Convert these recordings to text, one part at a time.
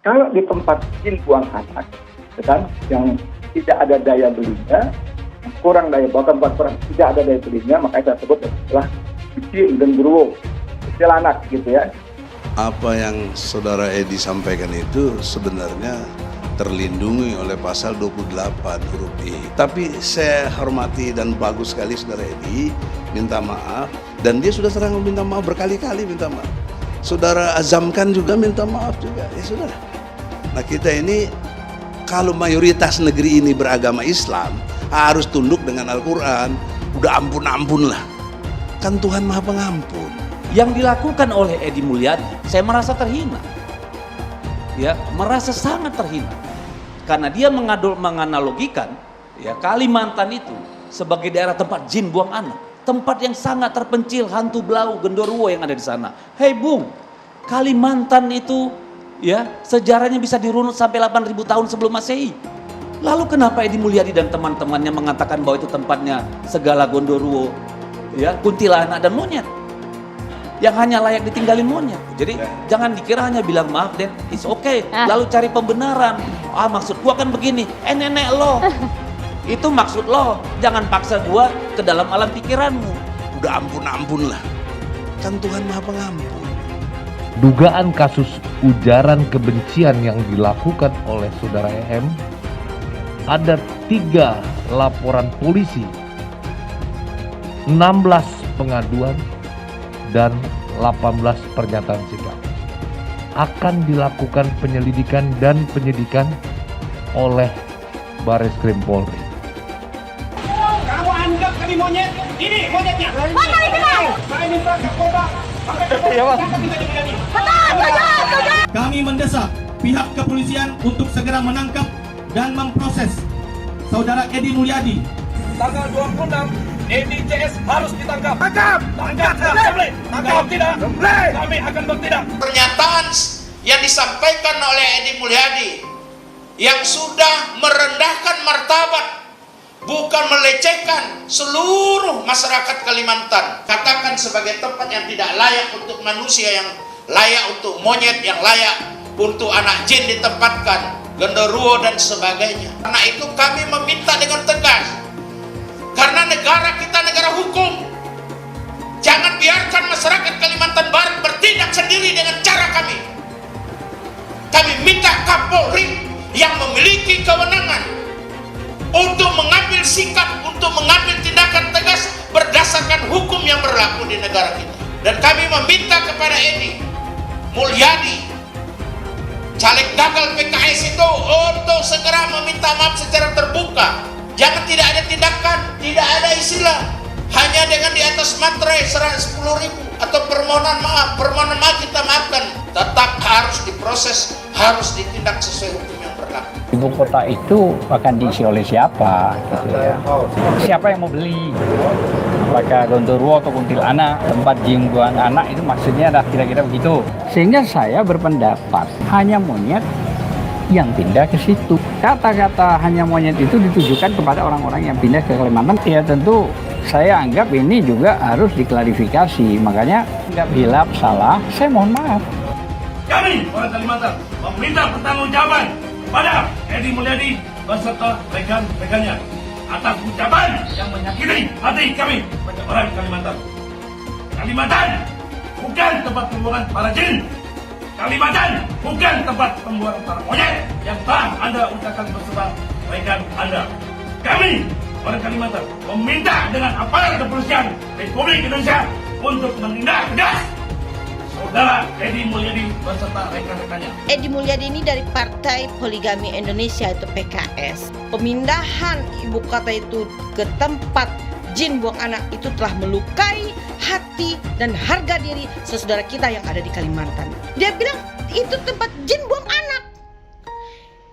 Kalau di tempat jin buang anak, kan, yang tidak ada daya belinya, kurang daya, bahkan kurang tidak ada daya belinya, makanya saya sebut adalah jin dan genderuwo, kecil anak gitu ya. Apa yang saudara Edi sampaikan itu sebenarnya terlindungi oleh pasal 28 huruf I. Tapi saya hormati dan bagus sekali saudara Edi minta maaf, dan dia sudah terang minta maaf berkali-kali minta maaf. Saudara Azamkan juga minta maaf juga, ya sudah. Nah kita ini kalau mayoritas negeri ini beragama Islam harus tunduk dengan Al-Quran. Udah ampun-ampun lah, kan Tuhan Maha Pengampun. Yang dilakukan oleh Edi Mulyadi, saya merasa terhina, ya, merasa sangat terhina, karena dia menganalogikan, ya, Kalimantan itu sebagai daerah tempat jin buang anak, tempat yang sangat terpencil, hantu belau, genderuwo yang ada di sana. Hei Bung, Kalimantan itu, ya, sejarahnya bisa dirunut sampai 8.000 tahun sebelum Masehi. Lalu kenapa Edi Mulyadi dan teman-temannya mengatakan bahwa itu tempatnya segala genderuwo, ya, kuntilanak dan monyet, yang hanya layak ditinggalin monyet. Jadi jangan dikira hanya bilang maaf dan it's okay, lalu cari pembenaran. Maksud gua kan begini, nenek lo. Itu maksud lo, jangan paksa gua ke dalam alam pikiranmu. Udah ampun-ampun lah, kan Tuhan Maha Pengampun. Dugaan kasus ujaran kebencian yang dilakukan oleh saudara EM, ada 3 laporan polisi, 16 pengaduan, dan 18 pernyataan sikap. Akan dilakukan penyelidikan dan penyidikan oleh Bareskrim Polri. Kamu anggap kami monyet? Ini monyetnya. Mana itu? Saya minta Kapolda. Kami mendesak pihak kepolisian untuk segera menangkap dan memproses saudara Edi Mulyadi. Tanggal 26 Edi CS harus ditangkap. Tangkap tidak. Kami akan bertindak. Pernyataan yang disampaikan oleh Edi Mulyadi yang sudah merendahkan martabat, bukan melecehkan seluruh masyarakat Kalimantan. Katakan sebagai tempat yang tidak layak untuk manusia, yang layak untuk monyet, yang layak untuk anak jin ditempatkan, genderuwo dan sebagainya. Karena itu kami meminta dengan tegas, karena negara kita negara hukum, jangan biarkan masyarakat Kalimantan Barat bertindak sendiri dengan cara kami. Kami minta Kapolri yang memiliki kewenangan untuk mengambil sikap, untuk mengambil tindakan tegas berdasarkan hukum yang berlaku di negara kita. Dan kami meminta kepada Edi Mulyadi, caleg gagal PKS itu, untuk segera meminta maaf secara terbuka. Jangan tidak ada tindakan, tidak ada istilah hanya dengan di atas materai 10.000 atau permohonan maaf kita maafkan. Tetap harus diproses, harus ditindak sesuai hukum yang berlaku. Ibu kota itu akan diisi oleh siapa, gitu ya. Siapa yang mau beli? Apakah genderuwo atau kuntilanak, tempat jin buang anak, itu maksudnya adalah kira-kira begitu. Sehingga saya berpendapat hanya monyet yang pindah ke situ. Kata-kata hanya monyet itu ditujukan kepada orang-orang yang pindah ke Kalimantan. Ya tentu saya anggap ini juga harus diklarifikasi. Makanya anggap hilaf, salah, saya mohon maaf. Kami, orang Kalimantan, meminta pertanggungjawaban pada Edi Mulyadi beserta rekan-rekannya atas ucapan yang menyakiti hati kami sebagai orang Kalimantan. Kalimantan bukan tempat pembuangan para jin. Kalimantan bukan tempat pembuangan para monyet yang telah Anda ucapkan beserta rekan Anda. Kami, orang Kalimantan, meminta dengan aparat kepolisian Republik Indonesia untuk menindak tegas saudara Edi Mulyadi beserta rekan-rekannya. Edi Mulyadi ini dari Partai Poligami Indonesia, itu PKS. Pemindahan ibu kota itu ke tempat jin buang anak itu telah melukai hati dan harga diri saudara kita yang ada di Kalimantan. Dia bilang itu tempat jin buang anak.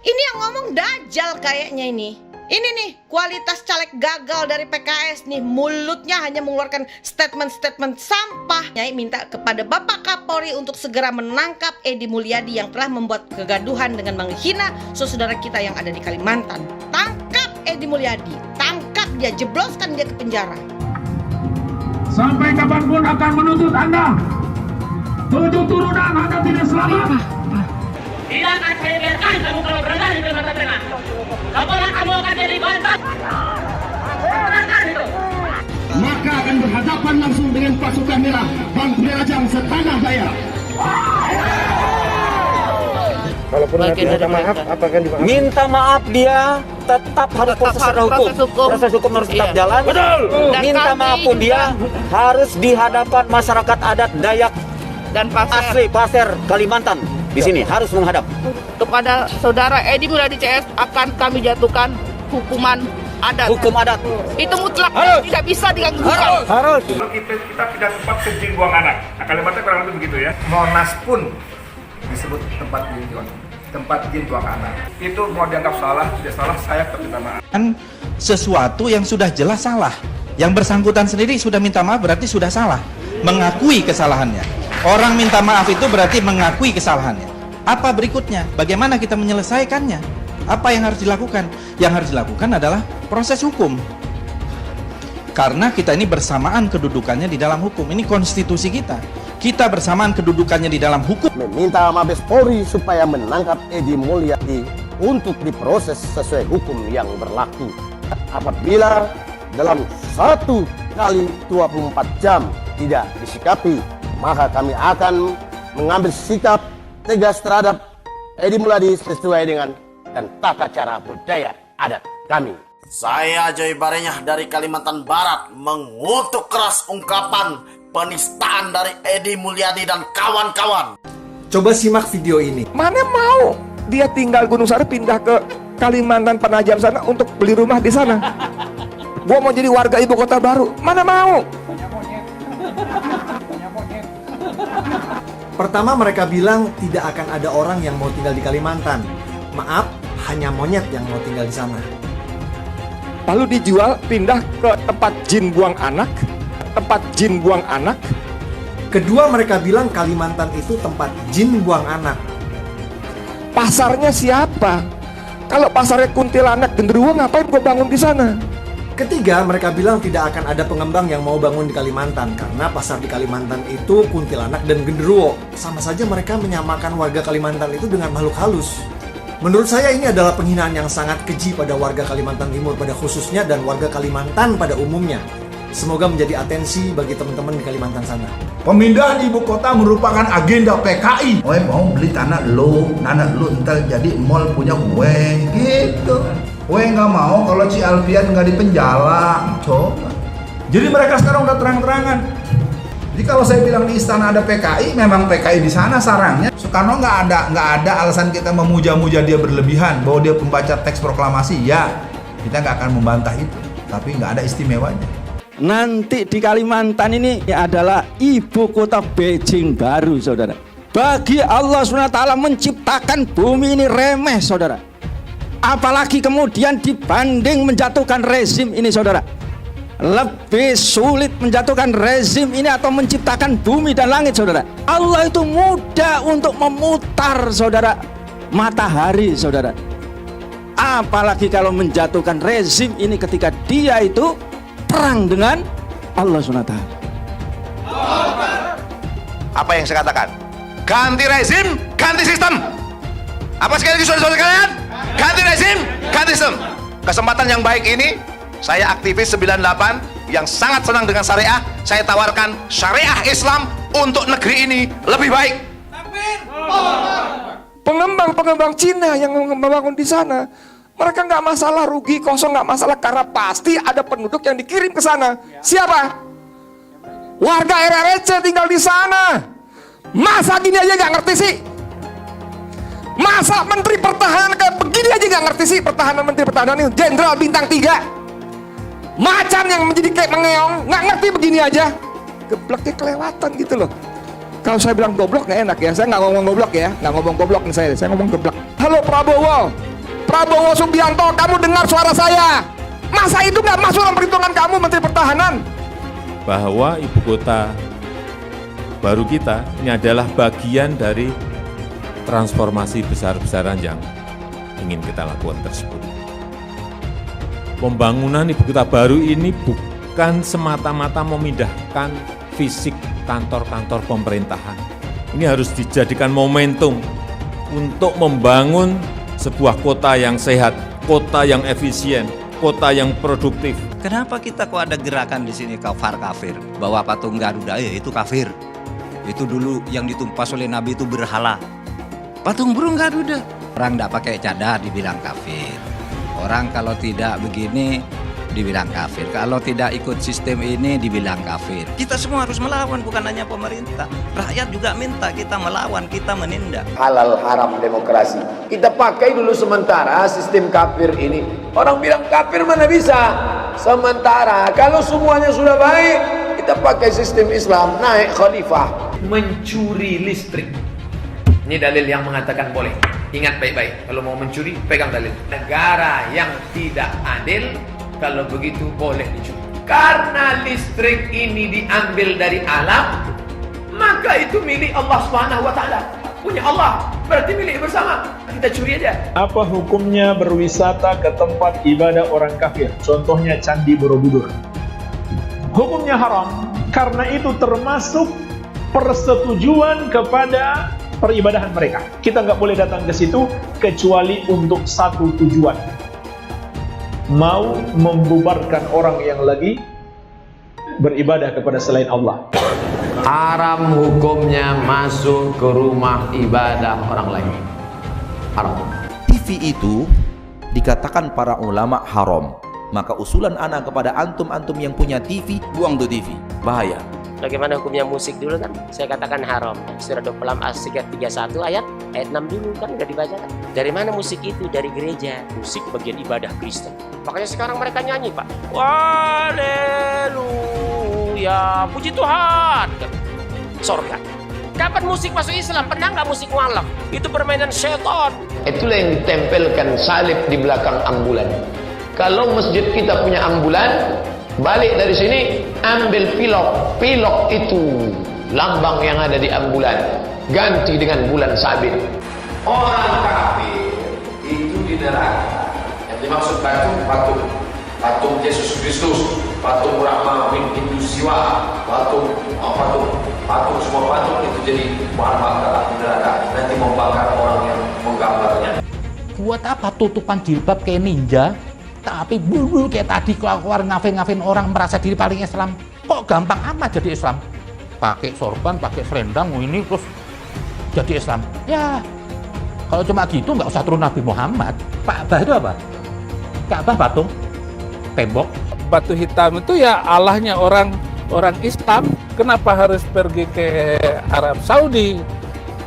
Ini yang ngomong dajal kayaknya ini. Ini nih kualitas caleg gagal dari PKS nih, mulutnya hanya mengeluarkan statement-statement sampah. Nyai minta kepada Bapak Kapolri untuk segera menangkap Edi Mulyadi yang telah membuat kegaduhan dengan menghina saudara kita yang ada di Kalimantan. Tangkap Edi Mulyadi, tangkap dia, jebloskan dia ke penjara. Sampai kapanpun akan menuntut Anda. Tujuh turunan Anda tidak selamat. Tidak akan saya biarkan kamu kalau berada di Kalimantan Tengah. Apakah kamu akan jadi bantai? Maka akan berhadapan langsung dengan pasukan merah dan Penajam setanah daya. Kalaupun nanti ada maaf, apa akan dimaafkan? Minta maaf dia tetap harus proses hukum. Proses hukum harus tetap jalan. Betul. Minta maaf pun dia harus di hadapan masyarakat adat Dayak dan asli Pasir Kalimantan. Di sini harus menghadap. Kepada saudara Edi Mulyadi CS akan kami jatuhkan hukuman adat. Hukum adat. Itu mutlak, tidak bisa diganggu. Harus. Kita tidak tempat kencing buang anak. Nah, Kalimantan kurang lebih begitu ya. Monas pun disebut tempat jin buang anak. Itu mau dianggap salah, tidak salah, saya minta maaf. Sesuatu yang sudah jelas salah. Yang bersangkutan sendiri sudah minta maaf berarti sudah salah. Mengakui kesalahannya. Orang minta maaf itu berarti mengakui kesalahannya. Apa berikutnya? Bagaimana kita menyelesaikannya? Apa yang harus dilakukan? Yang harus dilakukan adalah proses hukum. Karena kita ini bersamaan kedudukannya di dalam hukum. Ini konstitusi kita. Kita bersamaan kedudukannya di dalam hukum. Meminta Mabes Polri supaya menangkap Edi Mulyadi untuk diproses sesuai hukum yang berlaku. Apabila dalam 1 kali 24 jam tidak disikapi, maka kami akan mengambil sikap tegas terhadap Edi Mulyadi sesuai dengan dan tata cara budaya adat kami. Saya Joy Barenyah dari Kalimantan Barat mengutuk keras ungkapan penistaan dari Edi Mulyadi dan kawan-kawan. Coba simak video ini. Mana mau dia tinggal Gunung Sari pindah ke Kalimantan Penajam sana untuk beli rumah di sana. Gua mau jadi warga ibu kota baru. Mana mau? Pertama mereka bilang tidak akan ada orang yang mau tinggal di Kalimantan. Maaf, hanya monyet yang mau tinggal di sana. Lalu dijual pindah ke tempat jin buang anak. Tempat jin buang anak. Kedua mereka bilang Kalimantan itu tempat jin buang anak. Pasarnya siapa? Kalau pasarnya kuntilanak genderuwo ngapain gue bangun di sana? Ketiga, mereka bilang tidak akan ada pengembang yang mau bangun di Kalimantan karena pasar di Kalimantan itu kuntilanak dan genderuwo. Sama saja mereka menyamakan warga Kalimantan itu dengan makhluk halus. Menurut saya ini adalah penghinaan yang sangat keji pada warga Kalimantan Timur pada khususnya dan warga Kalimantan pada umumnya. Semoga menjadi atensi bagi teman-teman di Kalimantan sana. Pemindahan ibu kota merupakan agenda PKI. Gue mau beli tanah lu ntar jadi mall punya gue gitu. Gue nggak mau kalau si Alfian nggak dipenjara. Coba. Jadi mereka sekarang udah terang-terangan. Jadi kalau saya bilang di istana ada PKI, memang PKI di sana sarangnya. Soekarno nggak ada alasan kita memuja-muja dia berlebihan bahwa dia pembaca teks proklamasi. Ya, kita nggak akan membantah itu. Tapi nggak ada istimewanya. Nanti di Kalimantan ini adalah ibu kota Beijing baru, saudara. Bagi Allah SWT menciptakan bumi ini remeh, saudara. Apalagi kemudian dibanding menjatuhkan rezim ini, saudara. Lebih sulit menjatuhkan rezim ini atau menciptakan bumi dan langit, saudara. Allah itu mudah untuk memutar, saudara, matahari, saudara. Apalagi kalau menjatuhkan rezim ini ketika dia itu perang dengan Allah SWT. Apa yang saya katakan? Ganti rezim, ganti sistem. Apa sekali lagi saudara-saudara kalian? Ganti rezim, ganti sistem. Kesempatan yang baik ini, saya aktivis 98 yang sangat senang dengan syariah. Saya tawarkan syariah Islam untuk negeri ini lebih baik. Pengembang-pengembang Cina yang membangun di sana, mereka nggak masalah rugi kosong, nggak masalah karena pasti ada penduduk yang dikirim ke sana. Siapa? Warga RRC tinggal di sana. Masa gini aja nggak ngerti sih? Masa Menteri Pertahanan kayak begini aja nggak ngerti sih? Menteri Pertahanan ini Jenderal Bintang 3. Macan yang menjadi kayak mengeong, nggak ngerti begini aja. Gebleknya kelewatan gitu loh. Kalau saya bilang goblok nggak enak ya. Saya nggak ngomong goblok ya, nggak ngomong goblok nih saya ngomong geblek. Halo Prabowo Subianto, kamu dengar suara saya? Masa itu nggak masuk dalam perhitungan kamu, Menteri Pertahanan? Bahwa ibu kota baru kita ini adalah bagian dari transformasi besar-besaran yang ingin kita lakukan tersebut. Pembangunan ibu kota baru ini bukan semata-mata memindahkan fisik kantor-kantor pemerintahan. Ini harus dijadikan momentum untuk membangun sebuah kota yang sehat, kota yang efisien, kota yang produktif. Kenapa kita kok ada gerakan di sini kafir? Bahwa patung Garuda itu kafir. Itu dulu yang ditumpas oleh Nabi itu berhala. Patung burung Garuda. Orang tidak pakai cadar dibilang kafir. Orang kalau tidak begini dibilang kafir. Kalau tidak ikut sistem ini dibilang kafir. Kita semua harus melawan, bukan hanya pemerintah. Rakyat juga minta kita melawan, kita menindak. Halal haram demokrasi. Kita pakai dulu sementara sistem kafir ini. Orang bilang kafir mana bisa? Sementara kalau semuanya sudah baik, kita pakai sistem Islam, naik khalifah. Mencuri listrik. Ini dalil yang mengatakan boleh. Ingat baik-baik, kalau mau mencuri, pegang dalil. Negara yang tidak adil, kalau begitu boleh dicuri. Karena listrik ini diambil dari alam, maka itu milik Allah Subhanahu wa Ta'ala. Punya Allah, berarti milik bersama. Kita curi aja. Apa hukumnya berwisata ke tempat ibadah orang kafir? Contohnya Candi Borobudur. Hukumnya haram, karena itu termasuk persetujuan kepada peribadahan mereka. Kita nggak boleh datang ke situ kecuali untuk satu tujuan. Mau membubarkan orang yang lagi beribadah kepada selain Allah. Haram hukumnya masuk ke rumah ibadah orang lain. Haram. TV itu dikatakan para ulama haram. Maka usulan anak kepada antum-antum yang punya TV, buang tuh TV. Bahaya. Bagaimana hukumnya musik dulu kan? Saya katakan haram. Surah 26 As-Sigat 31 ayat 6 dulu kan udah dibacakan. Dari mana musik itu? Dari gereja. Musik bagian ibadah Kristen. Makanya sekarang mereka nyanyi, Pak. Haleluya, puji Tuhan. Sorga. Kapan musik masuk Islam? Pernah nggak musik mualaf? Itu permainan setan. Itulah yang ditempelkan salib di belakang ambulan. Kalau masjid kita punya ambulan, balik dari sini, ambil pilok. Pilok itu lambang yang ada di ambulan. Ganti dengan bulan sabit. Orang kafir itu di neraka. Yang dimaksud patung Yesus Kristus, patung Brahma, Hindu Siwa, patung semua patung itu jadi bahan bakar di neraka. Nanti membakar orang yang menggambarnya. Buat apa tutupan jilbab kayak ninja? Tapi bulbul kayak tadi keluar ngafin orang merasa diri paling Islam. Kok gampang amat jadi Islam? Pakai sorban, pakai selendang, ini terus jadi Islam. Ya, kalau cuma gitu nggak usah turun Nabi Muhammad. Ka'bah itu apa? Ka'bah patung, tembok. Batu hitam itu ya Allahnya orang Islam. Kenapa harus pergi ke Arab Saudi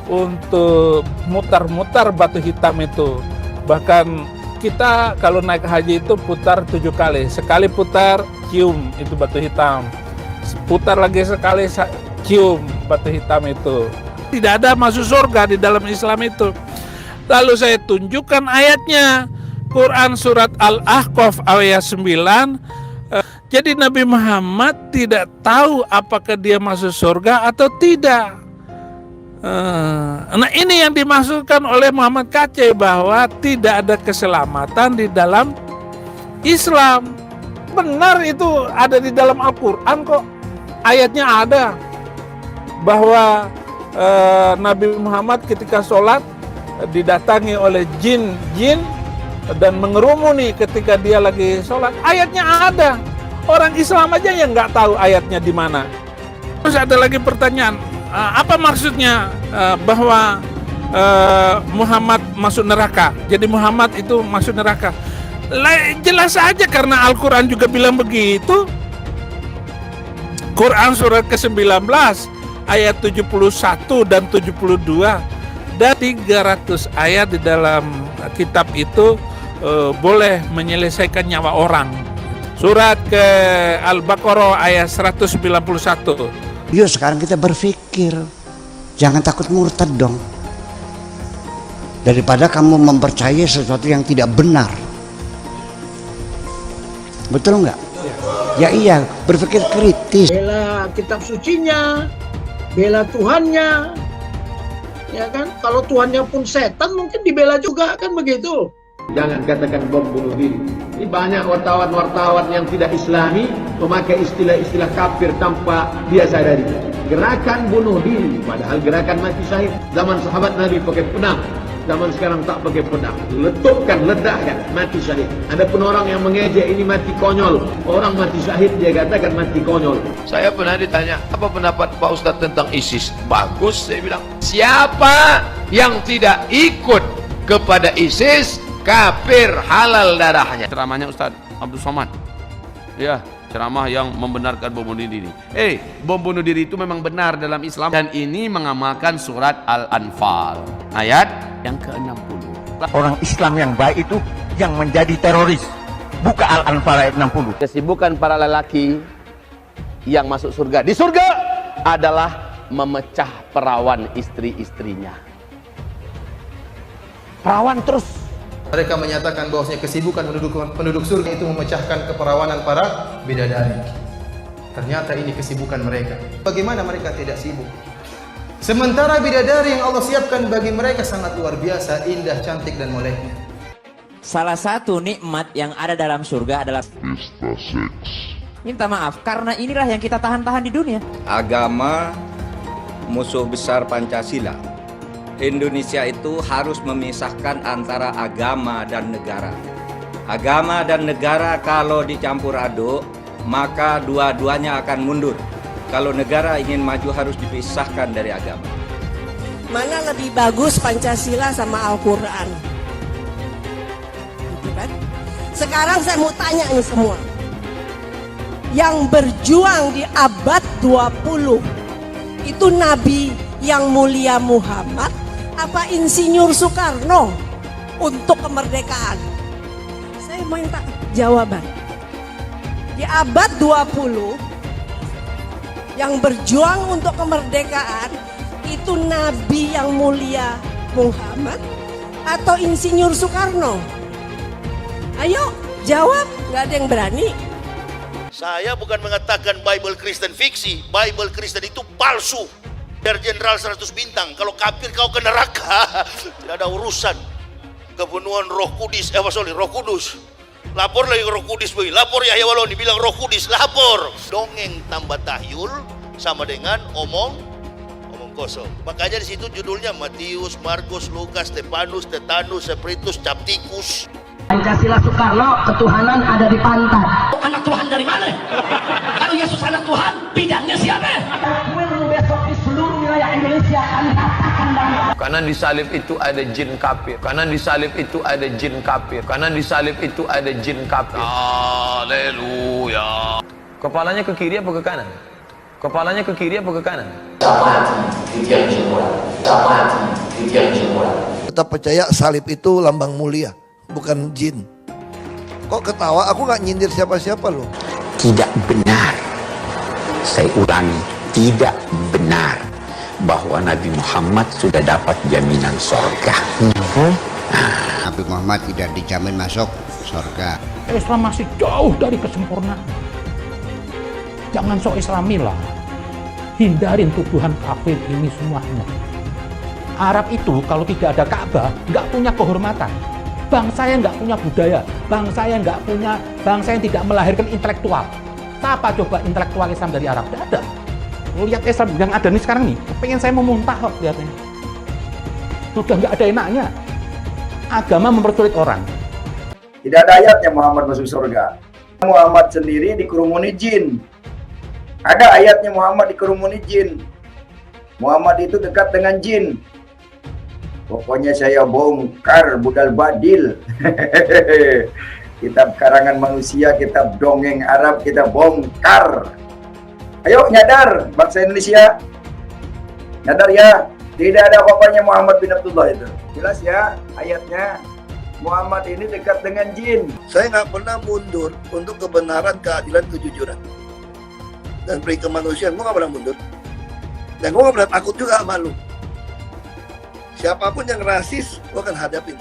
untuk mutar-mutar batu hitam itu? Bahkan kita kalau naik haji itu putar 7 kali. Sekali putar, cium itu batu hitam. Putar lagi sekali, cium batu hitam itu. Tidak ada masuk surga di dalam Islam itu. Lalu saya tunjukkan ayatnya. Quran surat Al-Ahqaf ayat 9. Jadi Nabi Muhammad tidak tahu apakah dia masuk surga atau tidak. Nah ini yang dimaksudkan oleh Muhammad Kacai bahwa tidak ada keselamatan di dalam Islam. Benar itu ada di dalam Al-Quran kok. Ayatnya ada bahwa Nabi Muhammad ketika sholat didatangi oleh jin dan mengerumuni ketika dia lagi sholat. Ayatnya ada. Orang Islam aja yang nggak tahu ayatnya di mana. Terus ada lagi pertanyaan. Apa maksudnya bahwa Muhammad masuk neraka? Jadi Muhammad itu masuk neraka. Jelas saja karena Al-Quran juga bilang begitu. Quran surat ke-19 ayat 71 dan 72 dan 300 ayat di dalam kitab itu boleh menyelesaikan nyawa orang. Surat ke Al-Baqarah ayat 191. Yuk sekarang kita berpikir, jangan takut murtad dong. Daripada kamu mempercayai sesuatu yang tidak benar. Betul nggak? Ya iya, berpikir kritis. Bela kitab sucinya, bela Tuhannya. Ya kan? Kalau Tuhannya pun setan mungkin dibela juga, kan begitu. Jangan katakan bom bunuh diri. Ini banyak wartawan-wartawan yang tidak islami memakai istilah-istilah kafir tanpa dia sadari. Gerakan bunuh diri, padahal gerakan mati syahid. Zaman sahabat Nabi pakai pedang, Zaman sekarang tak pakai pedang, letupkan, ledakkan, mati syahid. Ada pun orang yang mengejek ini mati konyol. Orang mati syahid dia katakan mati konyol. Saya pernah ditanya, apa pendapat Pak Ustadz tentang ISIS? Bagus, saya bilang. Siapa yang tidak ikut kepada ISIS, kafir, halal darahnya. Ceramahnya Ustadz Abdul Somad. Ya, ceramah yang membenarkan bom bunuh diri. Bom bunuh diri itu memang benar dalam Islam, dan ini mengamalkan surat Al-Anfal ayat yang ke-60. Orang Islam yang baik itu yang menjadi teroris. Buka Al-Anfal ayat 60. Kesibukan para lelaki yang masuk surga di surga adalah memecah perawan istri-istrinya. Perawan terus. Mereka menyatakan bahwasanya kesibukan penduduk surga itu memecahkan keperawanan para bidadari. Ternyata ini kesibukan mereka. Bagaimana mereka tidak sibuk? Sementara bidadari yang Allah siapkan bagi mereka sangat luar biasa, indah, cantik, dan moleknya. Salah satu nikmat yang ada dalam surga adalah pesta seks. Minta maaf, karena inilah yang kita tahan-tahan di dunia. Agama musuh besar Pancasila. Indonesia itu harus memisahkan antara agama dan negara. Agama dan negara kalau dicampur aduk, maka dua-duanya akan mundur. Kalau negara ingin maju harus dipisahkan dari agama. Mana lebih bagus Pancasila sama Al-Quran? Gitu kan? Sekarang saya mau tanya nih semua. Yang berjuang di abad 20 itu Nabi yang mulia Muhammad apa Insinyur Soekarno untuk kemerdekaan? Saya minta jawaban. Di abad 20 yang berjuang untuk kemerdekaan itu Nabi yang mulia Muhammad atau Insinyur Soekarno? Ayo jawab, nggak ada yang berani. Saya bukan mengatakan Bible Kristen fiksi. Bible Kristen itu palsu. Dari jenderal 100 bintang, kalau kafir kau ke neraka. Tidak ada urusan. Kepenuhan Roh Kudus, Roh Kudus. Lapor lagi Roh Kudus, lapor Yahya Waloni bilang Roh Kudus, lapor. Dongeng tambah tahyul sama dengan omong kosong. Makanya di situ judulnya Matius, Markus, Lukas, Stefanus, Tetanus, Spiritus, Captikus. Pancasila Soekarno, ketuhanan ada di pantat. Anak Tuhan dari mana? Kalau Yesus anak Tuhan, bidangnya siapa? Besok di seluruh wilayah Indonesia kami katakan bahwa Karena di salib itu ada jin kafir. Karena di salib itu ada jin kafir. Karena di salib itu ada jin kafir. Haleluya. Kepalanya ke kiri apa ke kanan? Kepalanya ke kiri apa ke kanan? Kita percaya salib itu lambang mulia, bukan jin. Kok ketawa? Aku nggak nyindir siapa-siapa loh. Tidak benar. Saya ulangi, tidak benar bahwa Nabi Muhammad sudah dapat jaminan surga. Nabi Muhammad tidak dijamin masuk surga. Islam masih jauh dari kesempurnaan. Jangan sok Islami lah. Hindarin tuduhan kafir ini semuanya. Arab itu kalau tidak ada Ka'bah nggak punya kehormatan. Bangsa yang nggak punya budaya, bangsa yang tidak melahirkan intelektual. Siapa coba intelektual Islam dari Arab? Tidak ada. Lihat Islam yang ada nih sekarang nih, pengen saya memuntah kok lihatnya. Sudah nggak ada enaknya. Agama mempersulit orang. Tidak ada ayatnya Muhammad masuk surga. Muhammad sendiri dikerumuni jin. Ada ayatnya Muhammad dikerumuni jin. Muhammad itu dekat dengan jin. Pokoknya saya bongkar budal badil. Kitab karangan manusia, kitab dongeng Arab kita bongkar. Ayo nyadar bangsa Indonesia. Nyadar ya, tidak ada apa-apanya Muhammad bin Abdullah itu. Jelas ya ayatnya. Muhammad ini dekat dengan jin. Saya nggak pernah mundur untuk kebenaran, keadilan, kejujuran dan peri kemanusiaan. Gue nggak pernah mundur. Dan gue nggak pernah takut juga sama lu. Siapapun yang rasis, gue akan hadapin.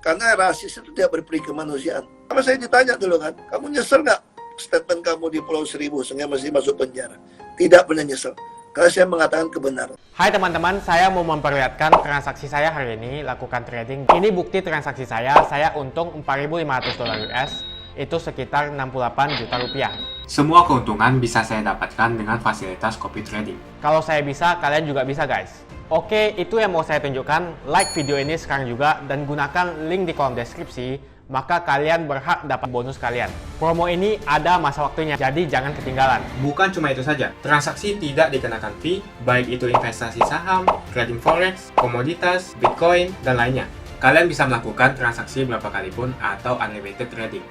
Karena rasis itu tidak berperi kemanusiaan. Sama saya ditanya dulu kan, kamu nyesel nggak statement kamu di Pulau Seribu sehingga masih masuk penjara? Tidak pernah nyesel. Karena saya mengatakan kebenaran. Hai teman-teman, saya mau memperlihatkan transaksi saya hari ini lakukan trading. Ini bukti transaksi saya untung $4.500 US, itu sekitar 68 juta rupiah. Semua keuntungan bisa saya dapatkan dengan fasilitas copy trading. Kalau saya bisa, kalian juga bisa guys. Oke, itu yang mau saya tunjukkan. Like video ini sekarang juga dan gunakan link di kolom deskripsi, maka kalian berhak dapat bonus kalian. Promo ini ada masa waktunya, jadi jangan ketinggalan. Bukan cuma itu saja, transaksi tidak dikenakan fee, baik itu investasi saham, trading forex, komoditas, bitcoin, dan lainnya. Kalian bisa melakukan transaksi berapa kali pun atau unlimited trading.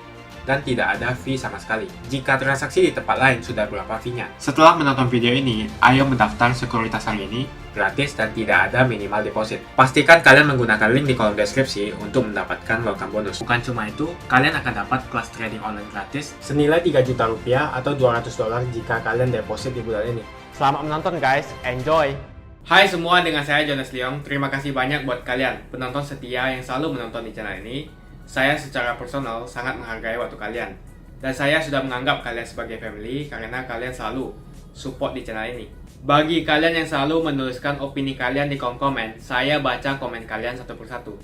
Dan tidak ada fee sama sekali. Jika transaksi di tempat lain sudah berapa fee-nya. Setelah menonton video ini, ayo mendaftar sekuritas hari ini, gratis dan tidak ada minimal deposit. Pastikan kalian menggunakan link di kolom deskripsi untuk mendapatkan welcome bonus. Bukan cuma itu, kalian akan dapat kelas trading online gratis senilai 3 juta rupiah atau $200 jika kalian deposit di bulan ini. Selamat menonton guys, enjoy! Hai semua, dengan saya Jonas Leong. Terima kasih banyak buat kalian, penonton setia yang selalu menonton di channel ini. Saya secara personal sangat menghargai waktu kalian. Dan saya sudah menganggap kalian sebagai family karena kalian selalu support di channel ini. Bagi kalian yang selalu menuliskan opini kalian di kolom komen, saya baca komen kalian satu persatu.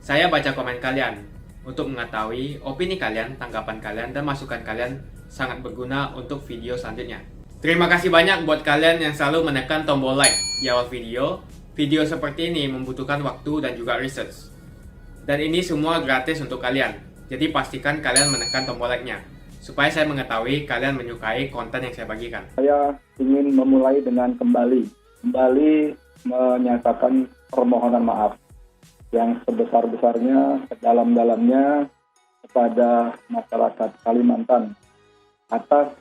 Saya baca komen kalian untuk mengetahui opini kalian, tanggapan kalian, dan masukan kalian sangat berguna untuk video selanjutnya. Terima kasih banyak buat kalian yang selalu menekan tombol like di awal video. Video seperti ini membutuhkan waktu dan juga research. Dan ini semua gratis untuk kalian. Jadi pastikan kalian menekan tombol like-nya supaya saya mengetahui kalian menyukai konten yang saya bagikan. Saya ingin memulai dengan kembali menyatakan permohonan maaf yang sebesar-besarnya, sedalam-dalamnya kepada masyarakat Kalimantan atas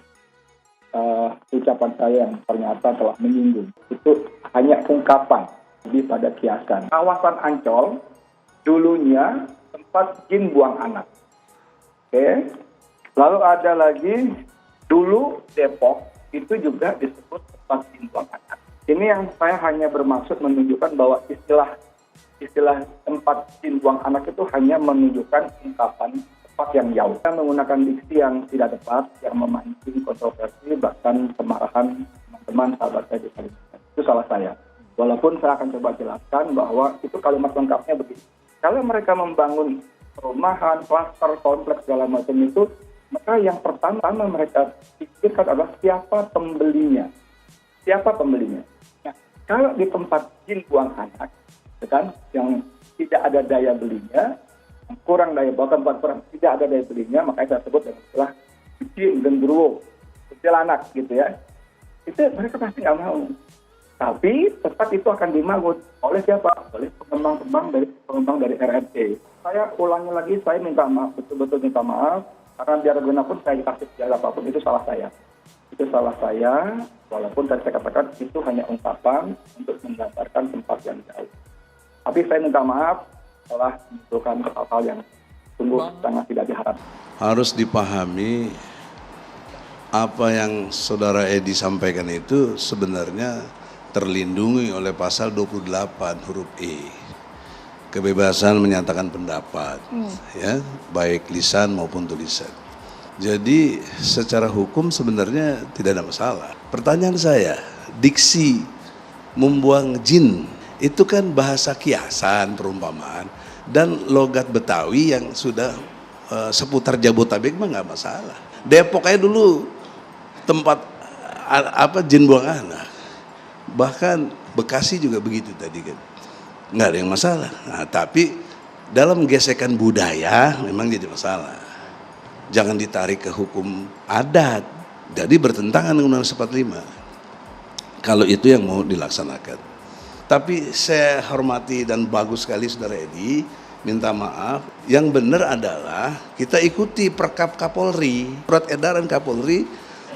ucapan saya yang ternyata telah menyinggung. Itu hanya ungkapan, lebih pada kiasan. Kawasan Ancol dulunya tempat jin buang anak. Oke. Lalu ada lagi, dulu Depok itu juga disebut tempat jin buang anak. Ini yang saya hanya bermaksud menunjukkan bahwa istilah tempat jin buang anak itu hanya menunjukkan ungkapan tempat yang jauh. Kita menggunakan diksi yang tidak tepat, yang memancing kontroversi, bahkan kemarahan teman-teman sahabat saya di Kalimantan. Itu salah saya. Walaupun saya akan coba jelaskan bahwa itu kalimat lengkapnya begini. Kalau mereka membangun perumahan, klaster, kompleks, segala macam itu, maka yang pertama mereka pikirkan adalah siapa pembelinya. Siapa pembelinya? Nah, kalau di tempat jin buang anak, kan, yang tidak ada daya belinya, kurang daya, bahkan kurang tidak ada daya belinya, makanya saya sebut dengan istilah jin, genderuwo, kecil anak, gitu ya. Itu mereka pasti nggak mau. Tapi tempat itu akan dimangun oleh siapa? Oleh pengembang dari RRT. Saya ulangi lagi, saya minta maaf, betul-betul minta maaf, karena biar bagaimanapun saya dikasih segala apapun itu salah saya. Itu salah saya, walaupun tadi saya katakan itu hanya ungkapan untuk menggambarkan tempat yang jauh. Tapi saya minta maaf telah menimbulkan hal-hal yang sungguh sangat tidak diharapkan. Harus dipahami apa yang Saudara Edi sampaikan itu sebenarnya terlindungi oleh pasal 28 huruf E. Kebebasan menyatakan pendapat, ya, baik lisan maupun tulisan. Jadi secara hukum sebenarnya tidak ada masalah. Pertanyaan saya, diksi membuang jin itu kan bahasa kiasan, perumpamaan, dan logat Betawi yang sudah seputar Jabodetabek mah nggak masalah. Depok aja dulu tempat jin buang anak. Bahkan Bekasi juga begitu tadi kan, nggak ada yang masalah. Nah, tapi dalam gesekan budaya memang jadi masalah. Jangan ditarik ke hukum adat, jadi bertentangan dengan Undang-Undang 45. Kalau itu yang mau dilaksanakan. Tapi saya hormati dan bagus sekali Saudara Edi, minta maaf. Yang benar adalah kita ikuti Perkap Kapolri, surat edaran Kapolri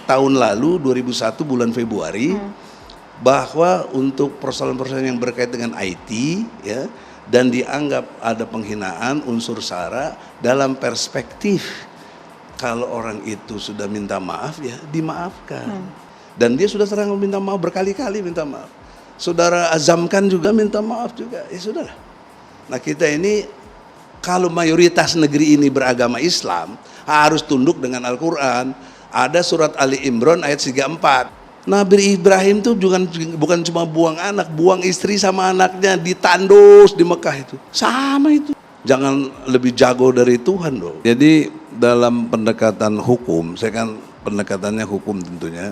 tahun lalu 2001 bulan Februari. Bahwa untuk persoalan-persoalan yang berkait dengan IT, ya, dan dianggap ada penghinaan unsur SARA dalam perspektif kalau orang itu sudah minta maaf, ya dimaafkan. Dan dia sudah sering minta maaf berkali-kali, minta maaf. Saudara azamkan juga minta maaf juga, ya sudah. Nah kita ini kalau mayoritas negeri ini beragama Islam harus tunduk dengan Al-Quran. Ada surat Ali Imran ayat 34. Nabi Ibrahim tuh bukan cuma buang anak, buang istri sama anaknya ditandus di Mekah itu. Sama itu. Jangan lebih jago dari Tuhan dong. Jadi dalam pendekatan hukum, saya kan pendekatannya hukum tentunya,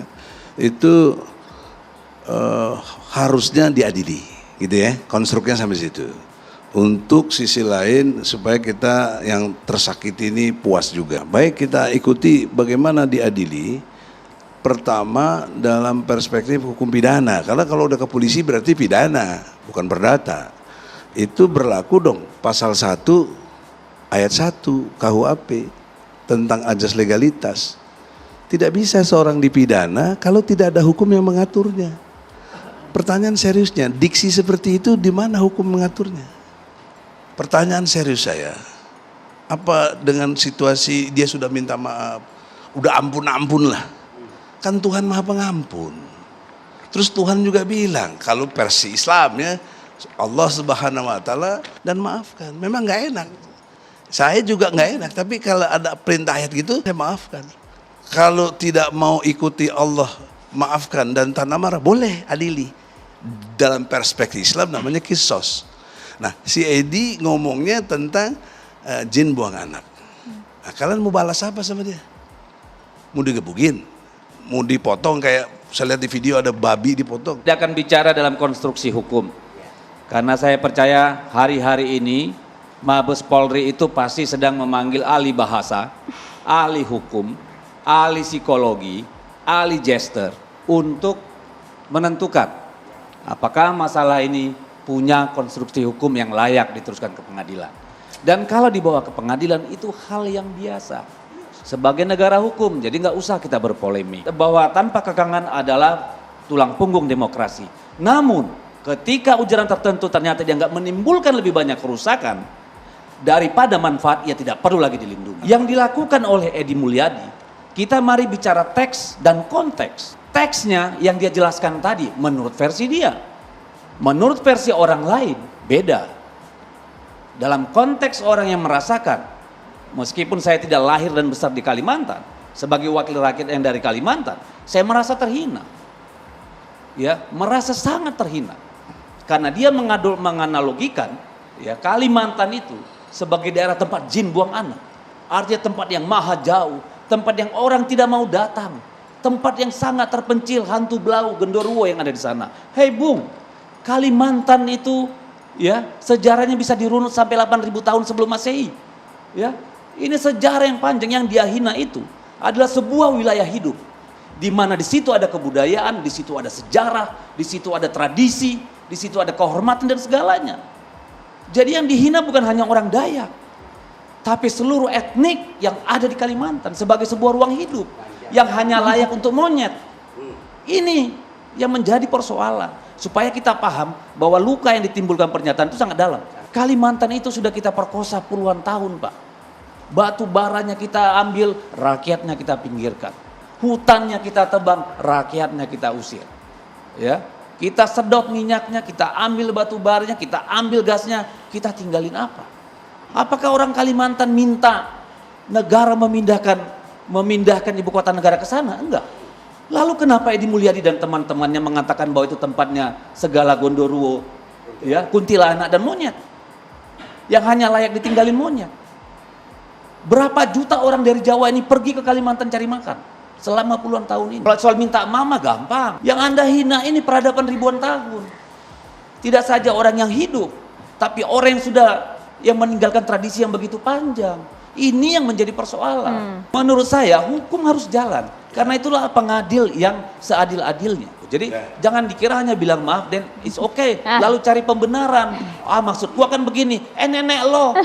itu harusnya diadili Gitu ya, konstruknya sampai situ. Untuk sisi lain supaya kita yang tersakiti ini puas juga. Baik, kita ikuti bagaimana diadili. Pertama dalam perspektif hukum pidana, karena kalau udah ke polisi berarti pidana, bukan perdata. Itu berlaku dong pasal 1 ayat 1 KUHP tentang ajas legalitas. Tidak bisa seorang dipidana kalau tidak ada hukum yang mengaturnya. Pertanyaan seriusnya, diksi seperti itu di mana hukum mengaturnya? Pertanyaan serius saya, apa dengan situasi dia sudah minta maaf, udah ampun-ampun lah, kan Tuhan Maha Pengampun. Terus Tuhan juga bilang, kalau versi Islamnya, Allah Subhanahu Wa Taala dan maafkan. Memang nggak enak, saya juga nggak enak, tapi kalau ada perintah ayat gitu, saya maafkan. Kalau tidak mau ikuti Allah, maafkan dan tanah marah, boleh adili. Dalam perspektif Islam namanya kisos. Nah, si Edi ngomongnya tentang jin buang anak. Nah, kalian mau balas apa sama dia? Mau digebukin? Mau dipotong kayak saya lihat di video ada babi dipotong? Dia akan bicara dalam konstruksi hukum. Karena saya percaya hari-hari ini Mabes Polri itu pasti sedang memanggil ahli bahasa, ahli hukum, ahli psikologi, ahli gesture untuk menentukan apakah masalah ini punya konstruksi hukum yang layak diteruskan ke pengadilan. Dan kalau dibawa ke pengadilan itu hal yang biasa. Sebagai negara hukum, jadi nggak usah kita berpolemik. Bahwa tanpa kekangan adalah tulang punggung demokrasi. Namun ketika ujaran tertentu ternyata dia nggak menimbulkan lebih banyak kerusakan daripada manfaat, ia tidak perlu lagi dilindungi. Yang dilakukan oleh Edi Mulyadi, kita mari bicara teks dan konteks. Teksnya yang dia jelaskan tadi menurut versi dia. Menurut versi orang lain, beda. Dalam konteks orang yang merasakan, meskipun saya tidak lahir dan besar di Kalimantan, sebagai wakil rakyat yang dari Kalimantan, saya merasa terhina. Ya, merasa sangat terhina. Karena dia menganalogikan ya, Kalimantan itu sebagai daerah tempat jin buang anak. Artinya tempat yang maha jauh, tempat yang orang tidak mau datang, tempat yang sangat terpencil, hantu belau, genderuwo yang ada di sana. Hei Bung, Kalimantan itu ya sejarahnya bisa dirunut sampai 8.000 tahun sebelum Masehi. Ya, ini sejarah yang panjang. Yang dia hina itu adalah sebuah wilayah hidup di mana di situ ada kebudayaan, di situ ada sejarah, di situ ada tradisi, di situ ada kehormatan dan segalanya. Jadi yang dihina bukan hanya orang Dayak, tapi seluruh etnik yang ada di Kalimantan sebagai sebuah ruang hidup yang hanya layak untuk monyet. Ini yang menjadi persoalan. Supaya kita paham bahwa luka yang ditimbulkan pernyataan itu sangat dalam. Kalimantan itu sudah kita perkosa puluhan tahun, Pak. Batu baranya kita ambil, rakyatnya kita pinggirkan. Hutannya kita tebang, rakyatnya kita usir. Ya, kita sedot minyaknya, kita ambil batu baranya, kita ambil gasnya, kita tinggalin apa? Apakah orang Kalimantan minta negara memindahkan ibu kota negara ke sana? Enggak. Lalu kenapa Edi Mulyadi dan teman-temannya mengatakan bahwa itu tempatnya segala gondoruo, ya, kuntilanak dan monyet, yang hanya layak ditinggalin monyet? Berapa juta orang dari Jawa ini pergi ke Kalimantan cari makan selama puluhan tahun ini? Soal minta mama gampang. Yang Anda hina ini peradaban ribuan tahun. Tidak saja orang yang hidup, tapi orang yang meninggalkan tradisi yang begitu panjang. Ini yang menjadi persoalan. Menurut saya hukum harus jalan. Karena itulah pengadil yang seadil-adilnya. Jadi jangan dikira hanya bilang maaf dan it's okay. Lalu cari pembenaran. Maksud gua kan begini. Nenek lo.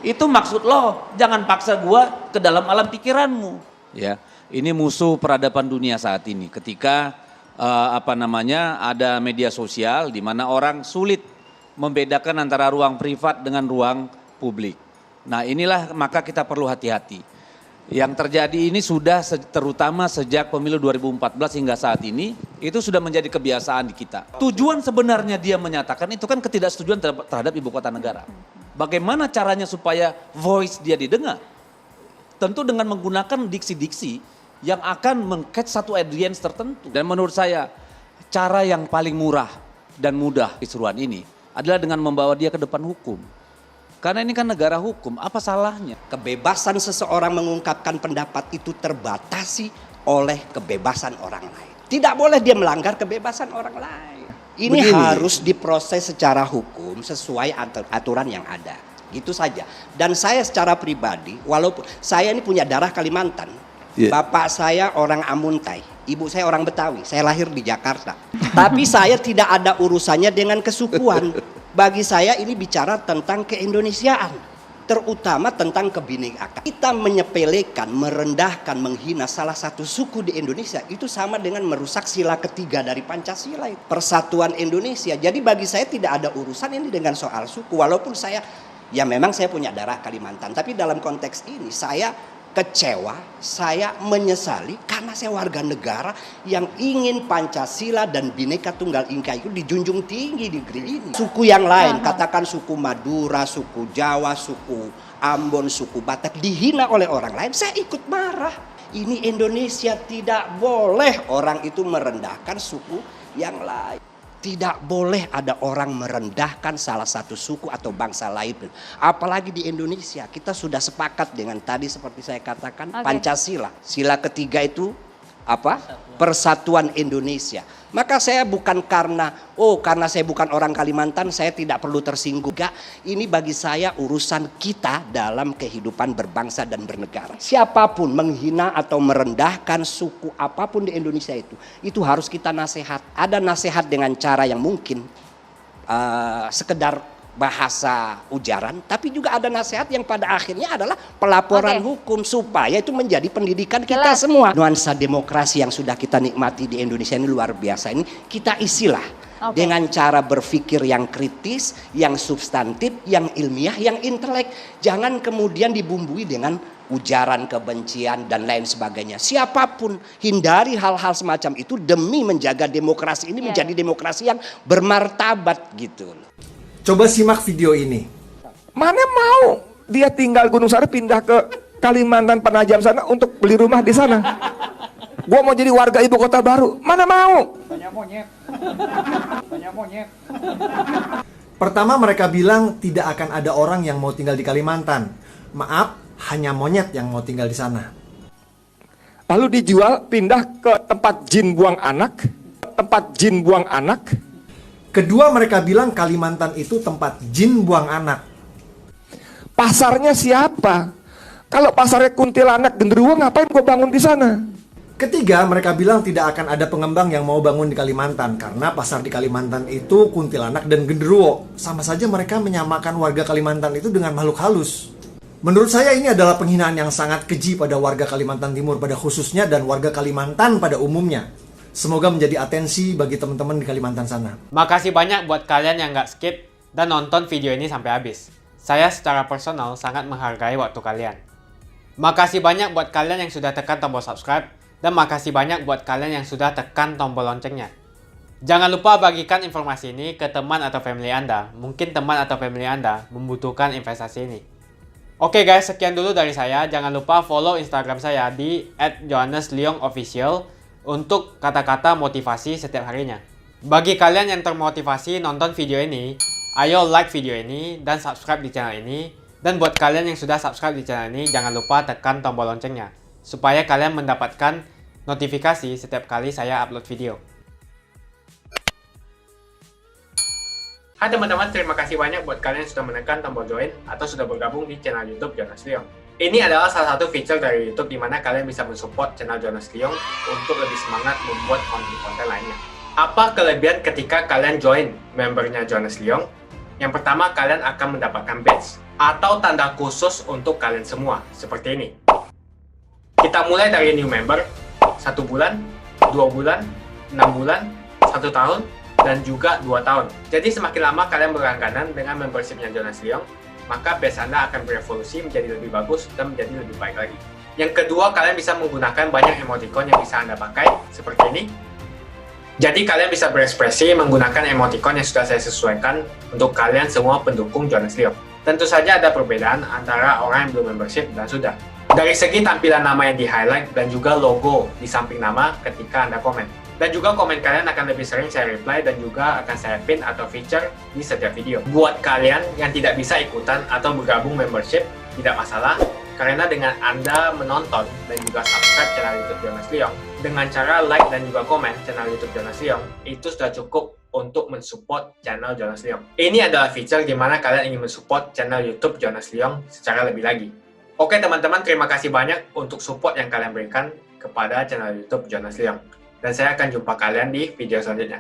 Itu maksud lo. Jangan paksa gua ke dalam alam pikiranmu. Ya, ini musuh peradaban dunia saat ini. Ketika ada media sosial di mana orang sulit membedakan antara ruang privat dengan ruang publik. Nah, inilah maka kita perlu hati-hati. Yang terjadi ini sudah terutama sejak pemilu 2014 hingga saat ini, itu sudah menjadi kebiasaan di kita. Tujuan sebenarnya dia menyatakan itu kan ketidaksetujuan terhadap ibu kota negara. Bagaimana caranya supaya voice dia didengar? Tentu dengan menggunakan diksi-diksi yang akan meng-catch satu audience tertentu. Dan menurut saya cara yang paling murah dan mudah kisruan ini adalah dengan membawa dia ke depan hukum. Karena ini kan negara hukum, apa salahnya? Kebebasan seseorang mengungkapkan pendapat itu terbatasi oleh kebebasan orang lain. Tidak boleh dia melanggar kebebasan orang lain. Ini Begini. harus diproses secara hukum sesuai aturan yang ada. Gitu saja. Dan saya secara pribadi, walaupun saya ini punya darah Kalimantan, bapak saya orang Amuntai, ibu saya orang Betawi, saya lahir di Jakarta. Tapi saya tidak ada urusannya dengan kesukuan. Bagi saya ini bicara tentang keindonesiaan. Terutama tentang kebinekaan. Kita menyepelekan, merendahkan, menghina salah satu suku di Indonesia itu sama dengan merusak sila ketiga dari Pancasila, persatuan Indonesia. Jadi bagi saya tidak ada urusan ini dengan soal suku. Walaupun saya, ya memang saya punya darah Kalimantan, tapi dalam konteks ini saya kecewa, saya menyesali karena saya warga negara yang ingin Pancasila dan Bhinneka Tunggal Ika itu dijunjung tinggi di negeri ini. Suku yang lain, katakan suku Madura, suku Jawa, suku Ambon, suku Batak dihina oleh orang lain, saya ikut marah. Ini Indonesia, tidak boleh orang itu merendahkan suku yang lain. Tidak boleh ada orang merendahkan salah satu suku atau bangsa lain. Apalagi di Indonesia, kita sudah sepakat dengan tadi seperti saya katakan, Pancasila. Sila ketiga itu apa? Persatuan Indonesia. Maka saya bukan karena saya bukan orang Kalimantan, saya tidak perlu tersinggung. Enggak, ini bagi saya urusan kita dalam kehidupan berbangsa dan bernegara. Siapapun menghina atau merendahkan suku apapun di Indonesia itu harus kita nasihat. Ada nasihat dengan cara yang mungkin sekedar bahasa ujaran, tapi juga ada nasihat yang pada akhirnya adalah pelaporan hukum supaya itu menjadi pendidikan kita semua. Nuansa demokrasi yang sudah kita nikmati di Indonesia ini luar biasa, ini kita isilah dengan cara berpikir yang kritis, yang substantif, yang ilmiah, yang intelek. Jangan kemudian dibumbui dengan ujaran kebencian dan lain sebagainya. Siapapun hindari hal-hal semacam itu demi menjaga demokrasi ini menjadi demokrasi yang bermartabat gitu. Coba simak video ini. Mana mau dia tinggal Gunung Sari pindah ke Kalimantan Penajam sana untuk beli rumah di sana. Gua mau jadi warga ibu kota baru. Mana mau? Banyak monyet. Banyak monyet. Pertama mereka bilang tidak akan ada orang yang mau tinggal di Kalimantan. Maaf, hanya monyet yang mau tinggal di sana. Lalu dijual pindah ke tempat jin buang anak. Tempat jin buang anak. Kedua mereka bilang Kalimantan itu tempat jin buang anak. Pasarnya siapa? Kalau pasarnya kuntilanak genderuwo ngapain gua bangun di sana? Ketiga mereka bilang tidak akan ada pengembang yang mau bangun di Kalimantan karena pasar di Kalimantan itu kuntilanak dan genderuwo. Sama saja mereka menyamakan warga Kalimantan itu dengan makhluk halus. Menurut saya ini adalah penghinaan yang sangat keji pada warga Kalimantan Timur pada khususnya dan warga Kalimantan pada umumnya. Semoga menjadi atensi bagi teman-teman di Kalimantan sana. Makasih banyak buat kalian yang nggak skip dan nonton video ini sampai habis. Saya secara personal sangat menghargai waktu kalian. Makasih banyak buat kalian yang sudah tekan tombol subscribe dan makasih banyak buat kalian yang sudah tekan tombol loncengnya. Jangan lupa bagikan informasi ini ke teman atau family Anda. Mungkin teman atau family Anda membutuhkan investasi ini. Oke guys, sekian dulu dari saya. Jangan lupa follow Instagram saya di @johannesleongofficial untuk kata-kata motivasi setiap harinya. Bagi kalian yang termotivasi nonton video ini, ayo like video ini dan subscribe di channel ini. Dan buat kalian yang sudah subscribe di channel ini, jangan lupa tekan tombol loncengnya supaya kalian mendapatkan notifikasi setiap kali saya upload video. Hai teman-teman, terima kasih banyak buat kalian yang sudah menekan tombol join atau sudah bergabung di channel YouTube Jonas Leong. Ini adalah salah satu feature dari YouTube di mana kalian bisa mensupport channel Jonas Leong untuk lebih semangat membuat konten-konten lainnya. Apa kelebihan ketika kalian join membernya Jonas Leong? Yang pertama, kalian akan mendapatkan badge atau tanda khusus untuk kalian semua, seperti ini. Kita mulai dari new member, 1 bulan, 2 bulan, 6 bulan, 1 tahun, dan juga 2 tahun. Jadi semakin lama kalian berlangganan dengan membershipnya Jonas Leong, maka base Anda akan berevolusi menjadi lebih bagus dan menjadi lebih baik lagi. Yang kedua, kalian bisa menggunakan banyak emoticon yang bisa Anda pakai, seperti ini. Jadi kalian bisa berekspresi menggunakan emoticon yang sudah saya sesuaikan untuk kalian semua pendukung Jonas Leong. Tentu saja ada perbedaan antara orang yang belum membership dan sudah. Dari segi tampilan nama yang di-highlight dan juga logo di samping nama ketika Anda komen. Dan juga komen kalian akan lebih sering saya reply dan juga akan saya pin atau feature di setiap video. Buat kalian yang tidak bisa ikutan atau bergabung membership, tidak masalah. Karena dengan Anda menonton dan juga subscribe channel YouTube Jonas Leong, dengan cara like dan juga komen channel YouTube Jonas Leong, itu sudah cukup untuk mensupport channel Jonas Leong. Ini adalah feature di mana kalian ingin mensupport channel YouTube Jonas Leong secara lebih lagi. Oke teman-teman, terima kasih banyak untuk support yang kalian berikan kepada channel YouTube Jonas Leong. Dan saya akan jumpa kalian di video selanjutnya.